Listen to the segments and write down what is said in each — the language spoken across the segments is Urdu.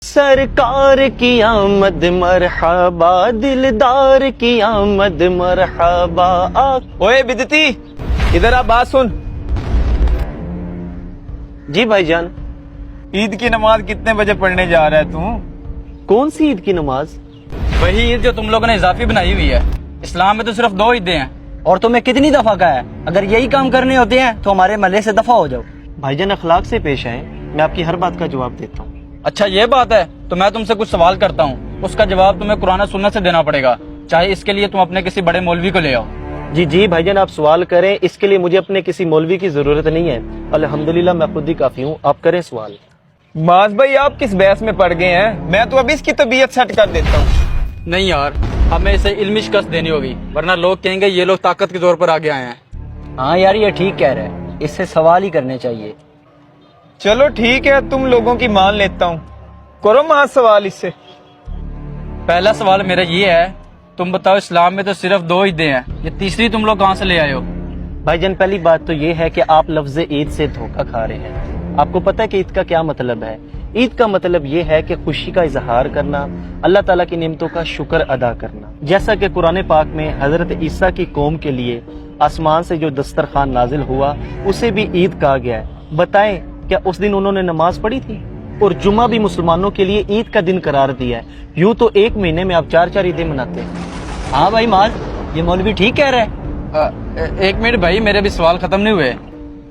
سرکار کی آمد مرحبا، دلدار کی آمد مرحبا۔ اوے بدتی، ادھر آ، بات سن۔ جی بھائی جان۔ عید کی نماز کتنے بجے پڑھنے جا رہا ہے تو؟ کون سی عید کی نماز؟ وہی عید جو تم لوگوں نے اضافی بنائی ہوئی ہے۔ اسلام میں تو صرف 2 عیدیں ہیں، اور تمہیں کتنی دفعہ کہا ہے اگر یہی کام کرنے ہوتے ہیں تو ہمارے محلے سے دفع ہو جاؤ۔ بھائی جان اخلاق سے پیش آئیں، میں آپ کی ہر بات کا جواب دیتا ہوں۔ اچھا یہ بات ہے تو میں تم سے کچھ سوال کرتا ہوں، اس کا جواب تمہیں قرآن و سنت سے دینا پڑے گا، چاہے اس کے لیے تم اپنے کسی بڑے مولوی کو لے آؤ۔ جی بھائی جان آپ سوال کریں، اس کے لیے مجھے اپنے کسی مولوی کی ضرورت نہیں ہے، الحمدللہ میں خود ہی کافی ہوں، آپ کریں سوال۔ معاذ بھائی آپ کس بحث میں پڑ گئے ہیں؟ میں تو ابھی اس کی طبیعت سیٹ کر دیتا ہوں۔ نہیں یار، ہمیں اسے علمی شکست دینی ہوگی، ورنہ لوگ کہیں گے یہ لوگ طاقت کے زور پر آگے آئے ہیں۔ ہاں یار یہ ٹھیک کہہ رہے ہیں، اس سے سوال ہی کرنے چاہیے۔ چلو ٹھیک ہے، تم لوگوں کی مان لیتا ہوں، کرو معاذ سوال اس سے۔ پہلا سوال میرا یہ ہے، تم بتاؤ اسلام میں تو صرف 2 عیدیں ہیں، یہ تیسری تم لوگ کہاں سے لے آئے ہو؟ بھائی جان پہلی بات تو یہ ہے کہ آپ لفظ عید سے دھوکہ کھا رہے ہیں۔ آپ کو پتہ ہے کہ عید کا کیا مطلب ہے؟ عید کا مطلب یہ ہے کہ خوشی کا اظہار کرنا، اللہ تعالیٰ کی نعمتوں کا شکر ادا کرنا، جیسا کہ قرآن پاک میں حضرت عیسیٰ کی قوم کے لیے آسمان سے جو دسترخوان نازل ہوا اسے بھی عید کہا گیا ہے۔ بتائیں کیا اس دن انہوں نے نماز پڑھی تھی؟ اور جمعہ بھی مسلمانوں کے لیے عید کا دن قرار دیا ہے۔ یوں تو ایک مہینے میں آپ 4 عیدیں مناتے ہیں۔ ہاں بھائی معاذ، یہ مولوی ٹھیک کہہ رہے ہیں۔ ایک منٹ بھائی، میرے بھی سوال ختم نہیں ہوئے۔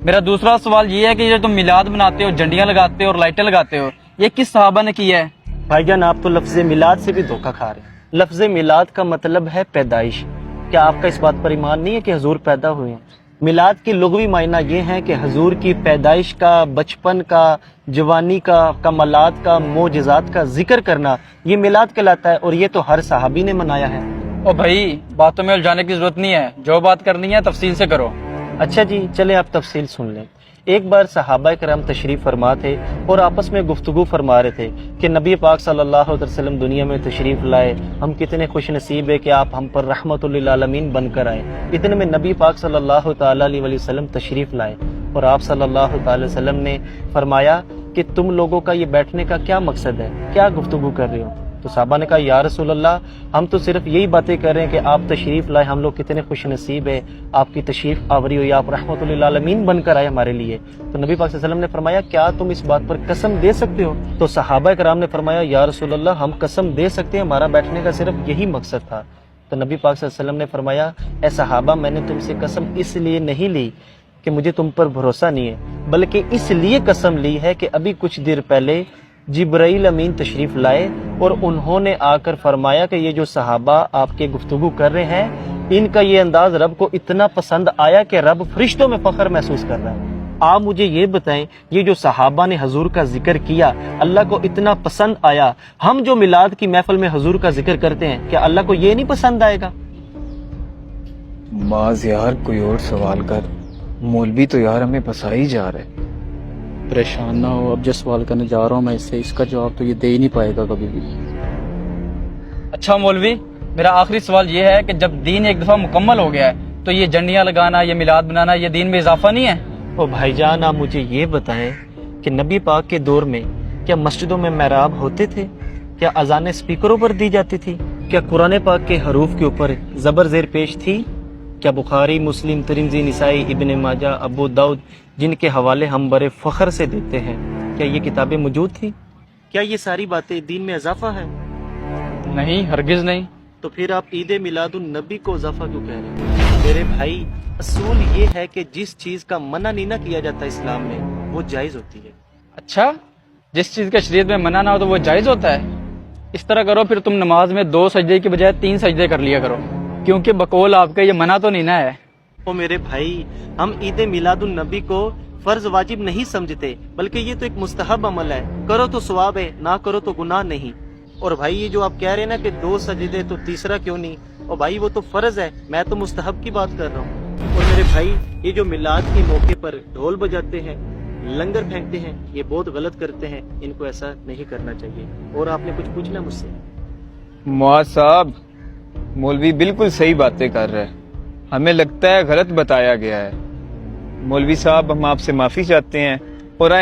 میرا دوسرا سوال یہ ہے کہ یہ تم میلاد مناتے ہو، جھنڈیاں لگاتے ہو اور لائٹیں لگاتے ہو، یہ کس صحابہ نے کیا ہے؟ بھائی جان آپ تو لفظ میلاد سے بھی دھوکہ کھا رہے ہیں۔ لفظ میلاد کا مطلب ہے پیدائش۔ کیا آپ کا اس بات پر ایمان نہیں ہے کہ حضور پیدا ہوئے ہیں؟ میلاد کی لغوی معنی یہ ہے کہ حضور کی پیدائش کا، بچپن کا، جوانی کا، کمالات کا، معجزات کا ذکر کرنا، یہ میلاد کہلاتا ہے، اور یہ تو ہر صحابی نے منایا ہے۔ او بھائی باتوں میں الجھانے کی ضرورت نہیں ہے، جو بات کرنی ہے تفصیل سے کرو۔ اچھا جی چلیں آپ تفصیل سن لیں۔ ایک بار صحابہ کرام تشریف فرما تھے اور آپس میں گفتگو فرما رہے تھے کہ نبی پاک صلی اللہ علیہ وسلم دنیا میں تشریف لائے، ہم کتنے خوش نصیب ہے کہ آپ ہم پر رحمت للعالمین بن کر آئے۔ اتنے میں نبی پاک صلی اللہ تعالیٰ علیہ وسلم تشریف لائے اور آپ صلی اللہ تعالی وسلم نے فرمایا کہ تم لوگوں کا یہ بیٹھنے کا کیا مقصد ہے، کیا گفتگو کر رہے ہو؟ تو صحابہ نے کہا یا رسول اللہ ہم تو صرف یہی باتیں کر رہے ہیں کہ آپ تشریف لائے، ہم لوگ کتنے خوش نصیب ہے، آپ کی تشریف آوری ہوئی، آپ رحمت للعالمین بن کر آئے ہمارے لیے۔ تو نبی پاک صلی اللہ علیہ وسلم نے فرمایا کیا تم اس بات پر قسم دے سکتے ہو؟ تو صحابہ کرام نے فرمایا یا رسول اللہ ہم قسم دے سکتے ہیں، ہمارا بیٹھنے کا صرف یہی مقصد تھا۔ تو نبی پاک صلی اللہ علیہ وسلم نے فرمایا اے صحابہ میں نے تم سے قسم اس لیے نہیں لی کہ مجھے تم پر بھروسہ نہیں ہے، بلکہ اس لیے قسم لی ہے کہ ابھی کچھ دیر پہلے جبرائیل امین تشریف لائے اور انہوں نے آ کر فرمایا کہ یہ جو صحابہ آپ کے گفتگو کر رہے ہیں ان کا یہ انداز رب کو اتنا پسند آیا کہ رب فرشتوں میں فخر محسوس کر رہا ہے۔ آپ مجھے یہ بتائیں یہ جو صحابہ نے حضور کا ذکر کیا اللہ کو اتنا پسند آیا، ہم جو میلاد کی محفل میں حضور کا ذکر کرتے ہیں کیا اللہ کو یہ نہیں پسند آئے گا؟ معاذ یار کوئی اور سوال کر، مولوی تو یار ہمیں پھنسا ہی جا رہا ہے۔ پریشان نہ ہو، اب جو سوال کرنے جا رہا ہوں میں اس کا جواب تو یہ دے ہی نہیں پائے گا کبھی بھی۔ اچھا مولوی، میرا آخری سوال یہ ہے کہ جب دین ایک دفعہ مکمل ہو گیا ہے تو یہ جھنڈیاں لگانا، یہ میلاد بنانا، یہ دین میں اضافہ نہیں ہے؟ او بھائی جان آپ مجھے یہ بتائیں کہ نبی پاک کے دور میں کیا مسجدوں میں محراب ہوتے تھے؟ کیا اذانیں سپیکروں پر دی جاتی تھی؟ کیا قرآن پاک کے حروف کے اوپر زبر زیر پیش تھی؟ کیا بخاری، مسلم، ترمذی، نسائی، ابن ماجہ، ابو داؤد جن کے حوالے ہم بڑے فخر سے دیتے ہیں کیا یہ کتابیں موجود تھیں؟ کیا یہ ساری باتیں دین میں اضافہ ہے؟ نہیں، ہرگز نہیں۔ تو پھر آپ عید میلاد النبی کو اضافہ کیوں کہہ رہے ہیں؟ میرے بھائی اصول یہ ہے کہ جس چیز کا منع نہیں نہ کیا جاتا اسلام میں وہ جائز ہوتی ہے۔ اچھا، جس چیز کا شریعت میں منع نہ ہو تو وہ جائز ہوتا ہے؟ اس طرح کرو پھر تم نماز میں 2 سجدے کی بجائے 3 سجدے کر لیا کرو، کیونکہ بقول آپ کا یہ منع تو نہیں نہ ہے۔ او میرے بھائی ہم عید میلاد النبی کو فرض واجب نہیں سمجھتے بلکہ یہ تو ایک مستحب عمل ہے، کرو تو ثواب ہے، نہ کرو تو گناہ نہیں۔ اور بھائی یہ جو آپ کہہ رہے ہیں نا کہ 2 سجدے تو تیسرا کیوں نہیں، اور بھائی وہ تو فرض ہے، میں تو مستحب کی بات کر رہا ہوں۔ اور میرے بھائی یہ جو میلاد کے موقع پر ڈھول بجاتے ہیں، لنگر پھینکتے ہیں، یہ بہت غلط کرتے ہیں، ان کو ایسا نہیں کرنا چاہیے۔ اور آپ نے کچھ پوچھنا مجھ سے؟ معاذ صاحب مولوی بالکل صحیح باتیں کر رہے ہیں، ہمیں لگتا ہے غلط بتایا گیا ہے۔ مولوی صاحب ہم آپ سے معافی چاہتے ہیں اور